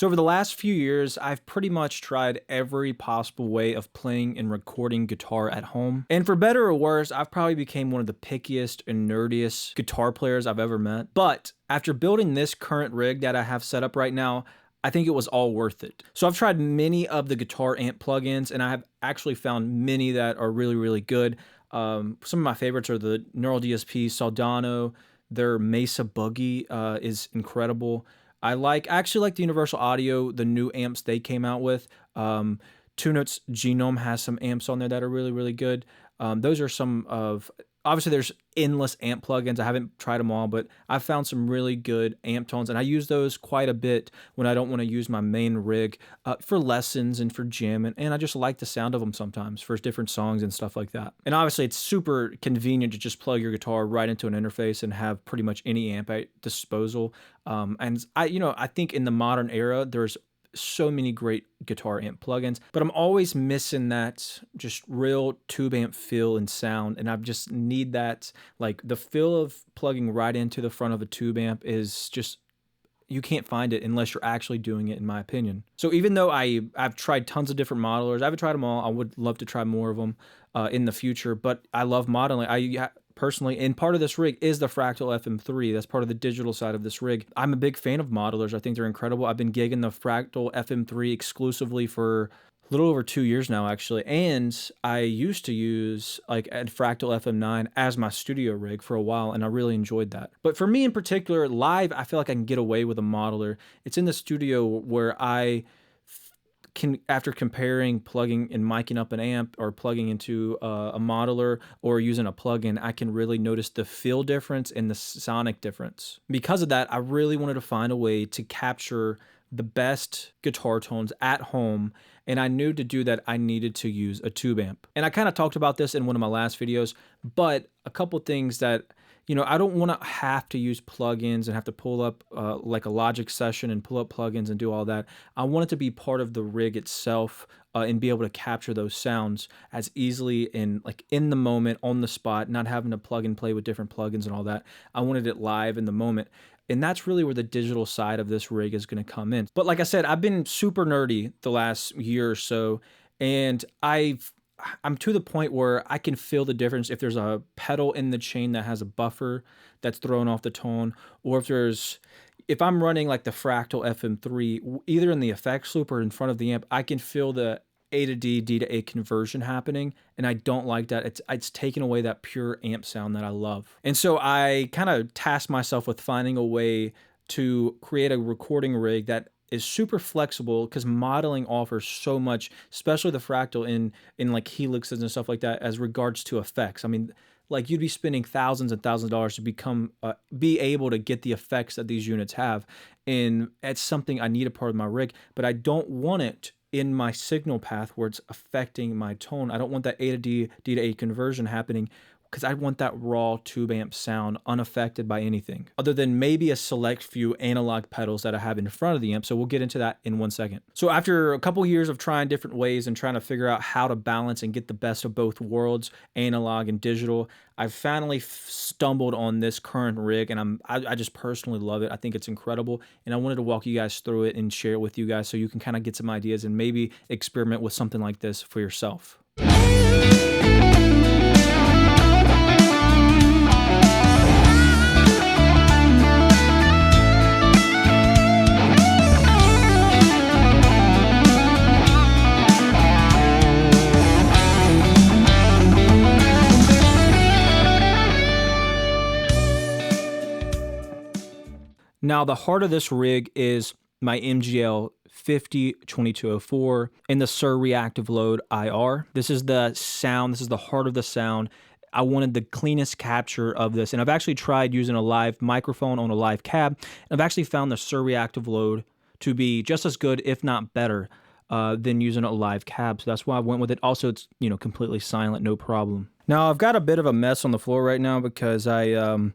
So over the last few years, I've pretty much tried every possible way of playing and recording guitar at home. And for better or worse, I've probably became one of the pickiest and nerdiest guitar players I've ever met. But after building this current rig that I have set up right now, I think it was all worth it. So I've tried many of the guitar amp plugins, and I have actually found many that are really, really good. Some of my favorites are the Neural DSP, Soldano. Their Mesa Boogie is incredible. I actually like the Universal Audio, the new amps they came out with. Two Notes Genome has some amps on there that are really, really good. Those are some of, obviously there's endless amp plugins. I haven't tried them all, but I've found some really good amp tones, and I use those quite a bit when I don't want to use my main rig for lessons and for jam, and I just like the sound of them sometimes for different songs and stuff like that. And obviously it's super convenient to just plug your guitar right into an interface and have pretty much any amp at disposal. And I think in the modern era, there's so many great guitar amp plugins, but I'm always missing that just real tube amp feel and sound, and I just need that, like the feel of plugging right into the front of a tube amp is just, you can't find it unless you're actually doing it, in my opinion. So even though I've tried tons of different modelers, I haven't tried them all. I would love to try more of them in the future, but I love modeling. Personally, and part of this rig is the Fractal FM3. That's part of the digital side of this rig. I'm a big fan of modelers. I think they're incredible. I've been gigging the Fractal FM3 exclusively for a little over 2 years now, actually. And I used to use like a Fractal FM9 as my studio rig for a while, and I really enjoyed that. But for me in particular, live, I feel like I can get away with a modeler. It's in the studio where I can, after comparing plugging and miking up an amp or plugging into a modeler or using a plugin, I can really notice the feel difference and the sonic difference. Because of that, I really wanted to find a way to capture the best guitar tones at home, and I knew to do that I needed to use a tube amp. And I kind of talked about this in one of my last videos, but a couple things that, I don't want to have to use plugins and have to pull up like a Logic session and pull up plugins and do all that. I want it to be part of the rig itself and be able to capture those sounds as easily in the moment, on the spot, not having to plug and play with different plugins and all that. I wanted it live in the moment. And that's really where the digital side of this rig is going to come in. But like I said, I've been super nerdy the last year or so, and I'm to the point where I can feel the difference if there's a pedal in the chain that has a buffer that's throwing off the tone, or if I'm running like the Fractal FM3, either in the effects loop or in front of the amp, I can feel the A to D, D to A conversion happening, and I don't like that. It's taken away that pure amp sound that I love. And so I kind of tasked myself with finding a way to create a recording rig that is super flexible, because modeling offers so much, especially the Fractal in like helixes and stuff like that, as regards to effects. I mean, like you'd be spending thousands and thousands of dollars to be able to get the effects that these units have, and it's something I need a part of my rig, but I don't want it in my signal path where it's affecting my tone. I don't want that A to D, D to A conversion happening, because I want that raw tube amp sound unaffected by anything other than maybe a select few analog pedals that I have in front of the amp. So we'll get into that in 1 second. So after a couple years of trying different ways and trying to figure out how to balance and get the best of both worlds, analog and digital, I've finally stumbled on this current rig, and I just personally love it. I think it's incredible, and I wanted to walk you guys through it and share it with you guys so you can kind of get some ideas and maybe experiment with something like this for yourself. Now, the heart of this rig is my MGL 50-2204 and the Suhr Reactive Load IR. This is the sound, this is the heart of the sound. I wanted the cleanest capture of this, and I've actually tried using a live microphone on a live cab, and I've actually found the Suhr Reactive Load to be just as good, if not better, than using a live cab. So that's why I went with it. Also, it's completely silent, no problem. Now, I've got a bit of a mess on the floor right now because I've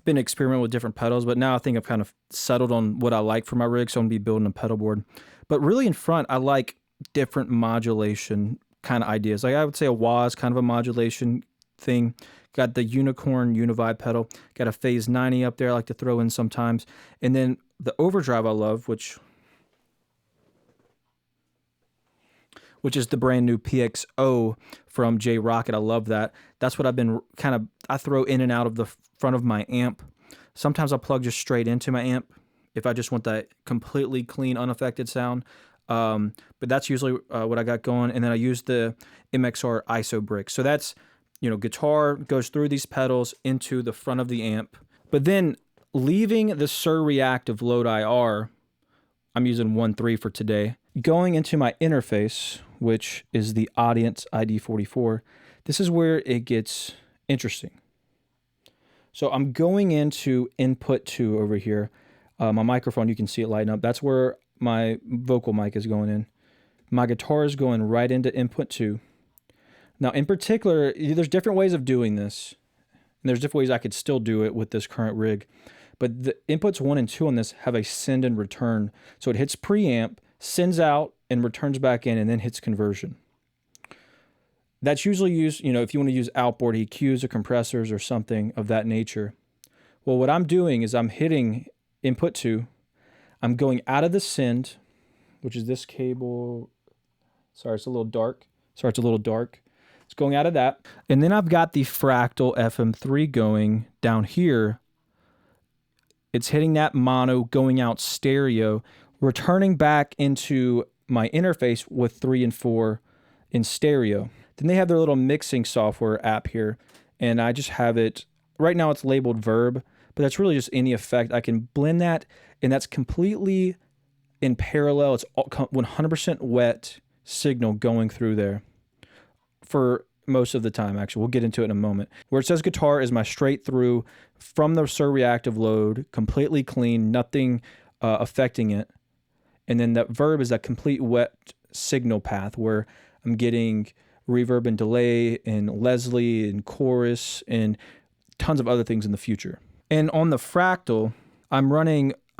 been experimenting with different pedals, but now I think I've kind of settled on what I like for my rig, so I'm going to be building a pedal board. But really in front, I like different modulation kind of ideas. Like I would say a wah is kind of a modulation thing. Got the Unicorn Univibe pedal. Got a Phase 90 up there I like to throw in sometimes. And then the Overdrive I love, which which is the brand new PXO from J Rocket. I love that. That's what I've been I throw in and out of the front of my amp. Sometimes I'll plug just straight into my amp if I just want that completely clean, unaffected sound. But that's usually what I got going. And then I use the MXR ISO brick. So that's, guitar goes through these pedals into the front of the amp. But then leaving the Suhr Reactive Load IR, I'm using 1.3 for today, going into my interface, which is the Audient ID44, this is where it gets interesting. So I'm going into input 2 over here. My microphone, you can see it lighting up. That's where my vocal mic is going in. My guitar is going right into input 2. Now, in particular, there's different ways of doing this. And there's different ways I could still do it with this current rig. But the inputs 1 and 2 on this have a send and return. So it hits preamp, sends out, and returns back in, and then hits conversion. That's usually used, if you want to use outboard EQs or compressors or something of that nature. Well, what I'm doing is I'm hitting input 2. I'm going out of the send, which is this cable. Sorry, it's a little dark. It's going out of that. And then I've got the Fractal FM3 going down here. It's hitting that mono, going out stereo, returning back into my interface with 3 and 4 in stereo. Then they have their little mixing software app here, and I just have it, right now it's labeled Verb, but that's really just any effect. I can blend that, and that's completely in parallel. It's 100% wet signal going through there for most of the time, actually. We'll get into it in a moment. Where it says guitar is my straight through from the Suhr Reactive Load, completely clean, nothing affecting it. And then that Verb is that complete wet signal path where I'm getting reverb and delay and Leslie and chorus and tons of other things in the future. And on the Fractal, I'm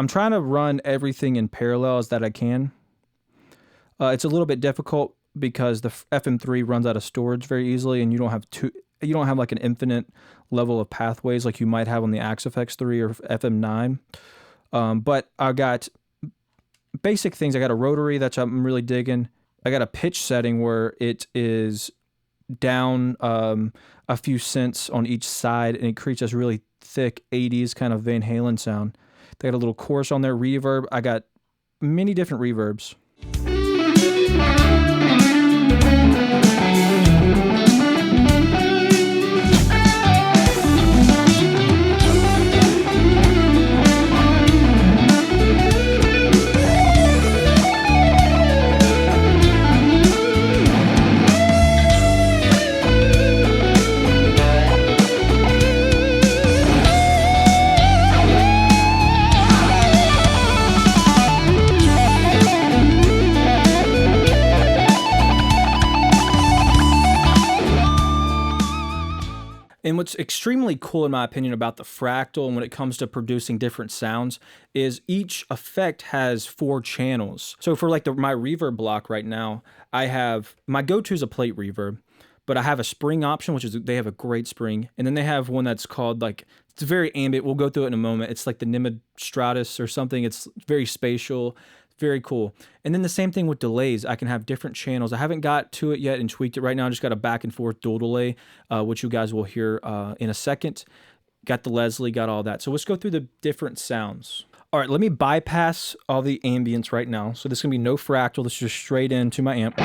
trying to run everything in parallel as that I can. It's a little bit difficult because the FM3 runs out of storage very easily, and you don't have like an infinite level of pathways like you might have on the Xvive or FM9. But I got basic things. I got a rotary that I'm really digging. I got a pitch setting where it is down a few cents on each side, and it creates this really thick 80s kind of Van Halen sound. They got a little chorus on there, reverb. I got many different reverbs. And what's extremely cool, in my opinion, about the Fractal and when it comes to producing different sounds is each effect has 4 channels. So for like my reverb block right now, I have, my go-to is a plate reverb, but I have a spring option, which is, they have a great spring. And then they have one that's called it's very ambient. We'll go through it in a moment. It's like the Nimid Stratus or something. It's very spatial. Very cool. And then the same thing with delays. I can have different channels. I haven't got to it yet and tweaked it right now. I just got a back and forth dual delay, which you guys will hear in a second. Got the Leslie, got all that. So let's go through the different sounds. All right, let me bypass all the ambience right now. So this is going to be no Fractal. This is just straight into my amp.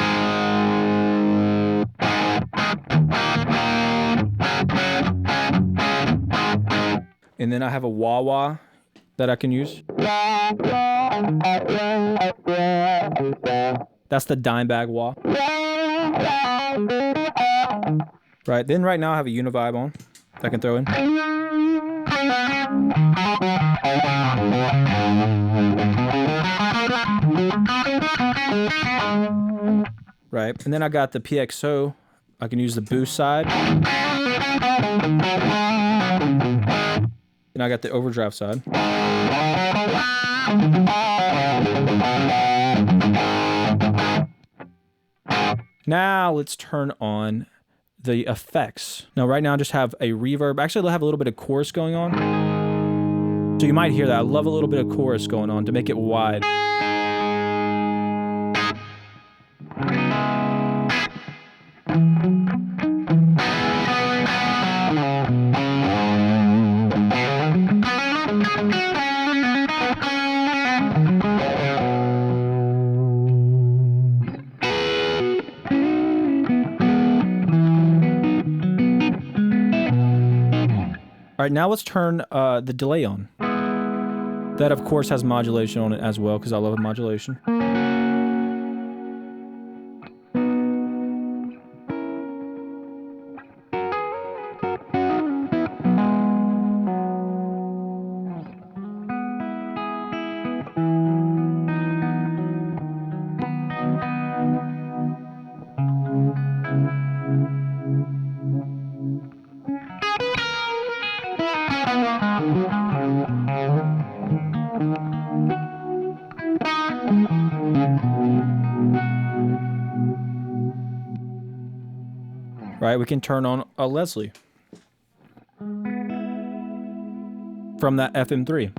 And then I have a wah-wah that I can use. That's the dime bag wah. Right, then right now I have a Univibe on that I can throw in. Right, and then I got the PXO. I can use the boost side. And I got the overdrive side. Now let's turn on the effects. Now right now I just have a reverb. Actually, I'll have a little bit of chorus going on. So you might hear that. I love a little bit of chorus going on to make it wide. right, now let's turn the delay on. That, of course, has modulation on it as well, because I love modulation. Right, we can turn on a Leslie from that FM3.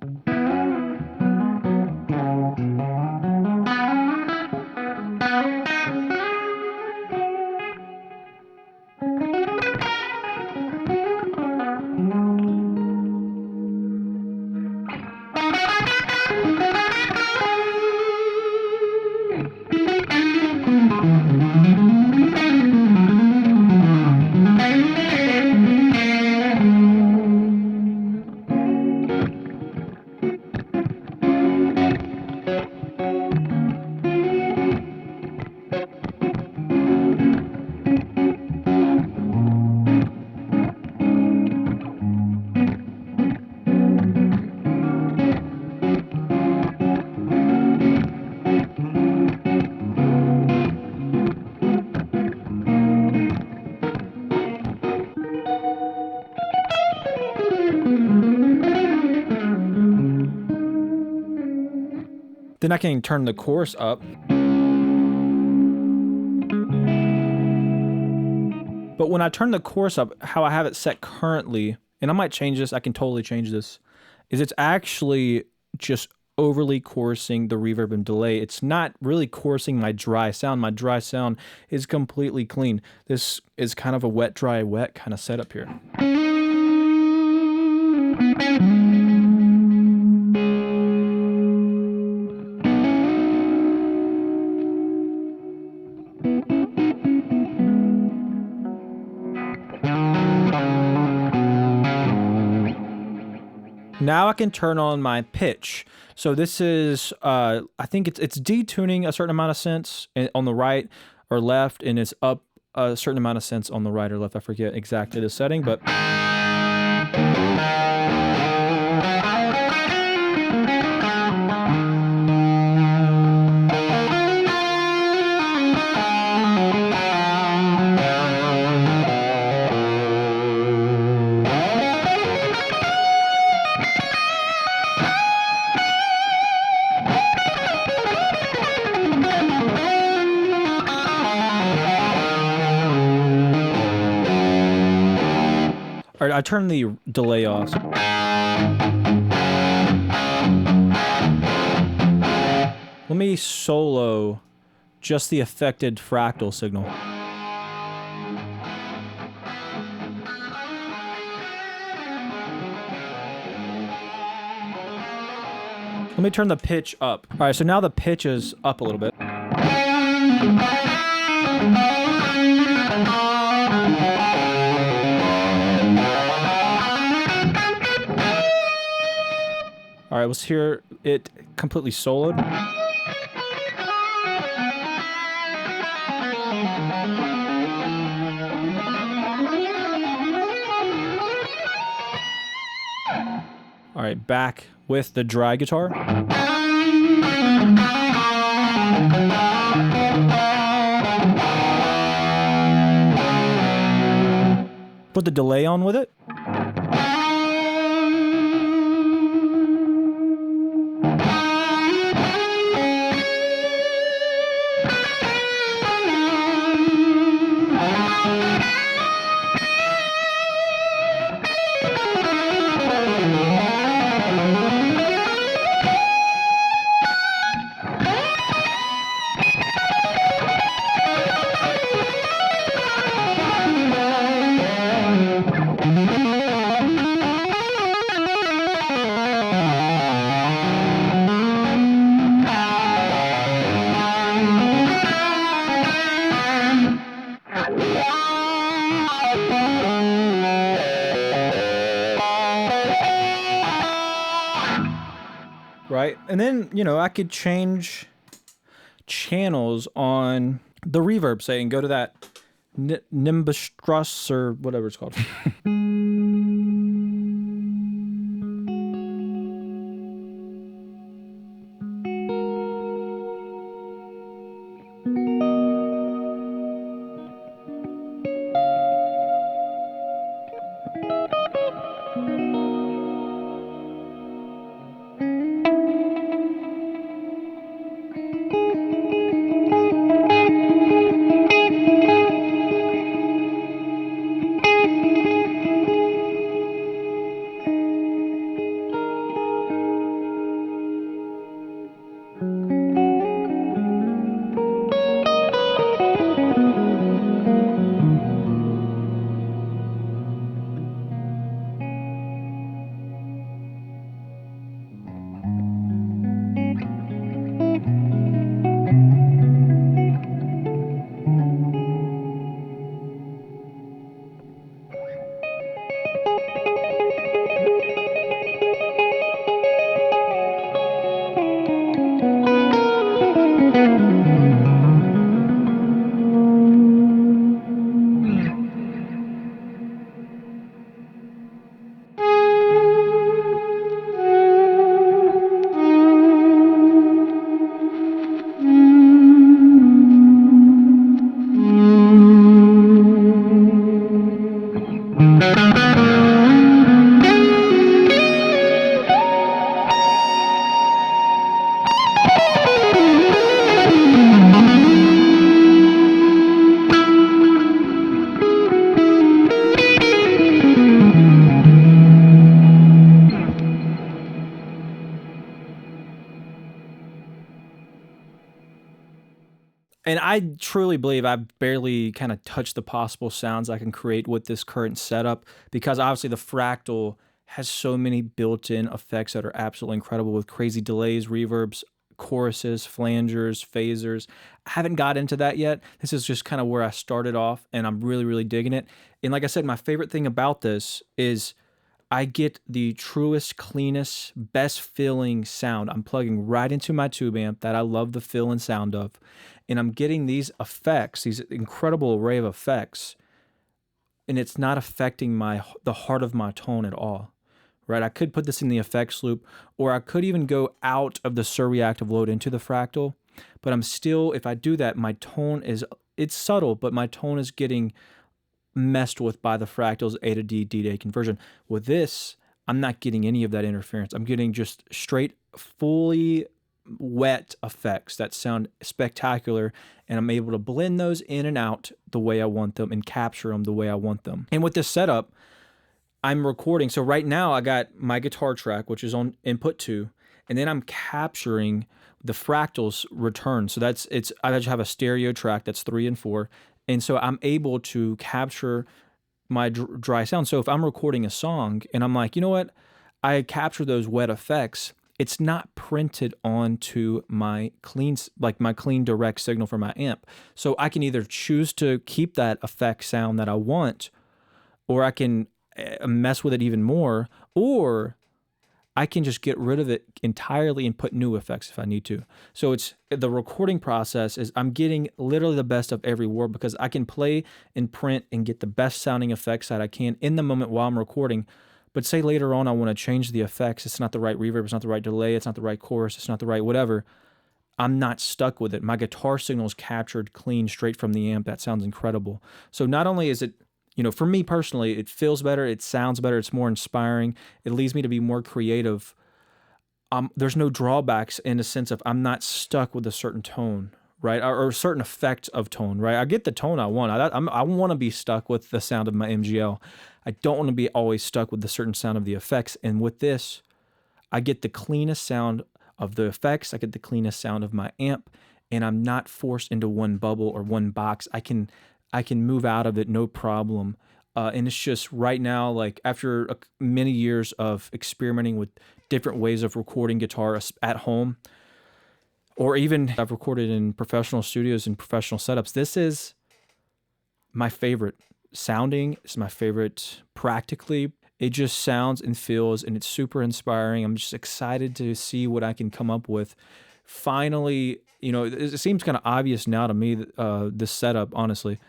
Then I can turn the chorus up. But when I turn the chorus up, how I have it set currently, and I might change this, I can totally change this, is it's actually just overly chorusing the reverb and delay. It's not really chorusing my dry sound. My dry sound is completely clean. This is kind of a wet, dry, wet kind of setup here. Now I can turn on my pitch. So this is, I think it's detuning a certain amount of cents on the right or left, and it's up a certain amount of cents on the right or left. I forget exactly the setting, but... All right, I turned the delay off. Let me solo just the affected fractal signal. Let me turn the pitch up. All right, so now the pitch is up a little bit. All right, let's hear it completely soloed. All right, back with the dry guitar. Put the delay on with it. right? And then, you know, I could change channels on the reverb, say, and go to that Nimbus or whatever it's called. And I truly believe I've barely kind of touched the possible sounds I can create with this current setup, because obviously the Fractal has so many built-in effects that are absolutely incredible with crazy delays, reverbs, choruses, flangers, phasers. I haven't got into that yet. This is just kind of where I started off, and I'm really, really digging it. And like I said, my favorite thing about this is I get the truest, cleanest, best feeling sound. I'm plugging right into my tube amp that I love the feel and sound of. And I'm getting these effects, these incredible array of effects, and it's not affecting the heart of my tone at all, right? I could put this in the effects loop, or I could even go out of the Suhr reactive load into the Fractal, but I'm still, if I do that, my tone it's subtle, but my tone is getting messed with by the Fractal's A to D, D to A conversion. With this, I'm not getting any of that interference. I'm getting just straight, fully wet effects that sound spectacular, and I'm able to blend those in and out the way I want them and capture them the way I want them. And with this setup, I'm recording. So right now I got my guitar track, which is on input 2, and then I'm capturing the Fractal's return. So I have a stereo track that's 3 and 4, and so I'm able to capture my dry sound. So if I'm recording a song and I'm like, you know what, I capture those wet effects, it's not printed onto my clean direct signal from my amp. So I can either choose to keep that effect sound that I want, or I can mess with it even more, or I can just get rid of it entirely and put new effects if I need to. So it's the recording process is I'm getting literally the best of every world, because I can play and print and get the best sounding effects that I can in the moment while I'm recording. But say later on I want to change the effects, it's not the right reverb, it's not the right delay, it's not the right chorus, it's not the right whatever, I'm not stuck with it. My guitar signal is captured clean straight from the amp. That sounds incredible. So not only is it, you know, for me personally, it feels better, it sounds better, it's more inspiring, it leads me to be more creative. There's no drawbacks in the sense of I'm not stuck with a certain tone, right? Or a certain effect of tone, right? I get the tone I want. I want to be stuck with the sound of my MGL. I don't want to be always stuck with the certain sound of the effects. And with this, I get the cleanest sound of the effects. I get the cleanest sound of my amp, and I'm not forced into one bubble or one box. I can move out of it, no problem. And it's just right now, like after many years of experimenting with different ways of recording guitar at home, or even I've recorded in professional studios and professional setups, this is my favorite sounding. It's my favorite practically. It just sounds and feels, and it's super inspiring. I'm just excited to see what I can come up with. Finally, it seems kind of obvious now to me, this setup, honestly,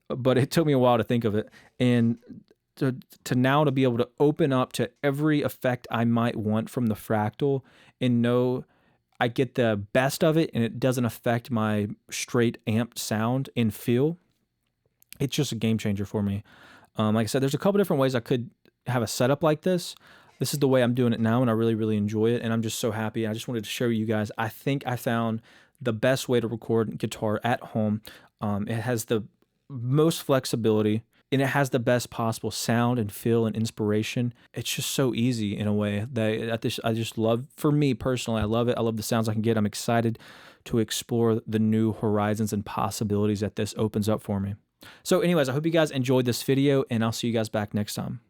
but it took me a while to think of it. And to now to be able to open up to every effect I might want from the Fractal and know I get the best of it and it doesn't affect my straight amped sound and feel, it's just a game changer for me. Like I said, there's a couple different ways I could have a setup like this. This is the way I'm doing it now, and I really, really enjoy it, and I'm just so happy. I just wanted to show you guys. I think I found the best way to record guitar at home. It has the most flexibility, and it has the best possible sound and feel and inspiration. It's just so easy in a way that I just love. For me personally, I love it. I love the sounds I can get. I'm excited to explore the new horizons and possibilities that this opens up for me. So anyways, I hope you guys enjoyed this video, and I'll see you guys back next time.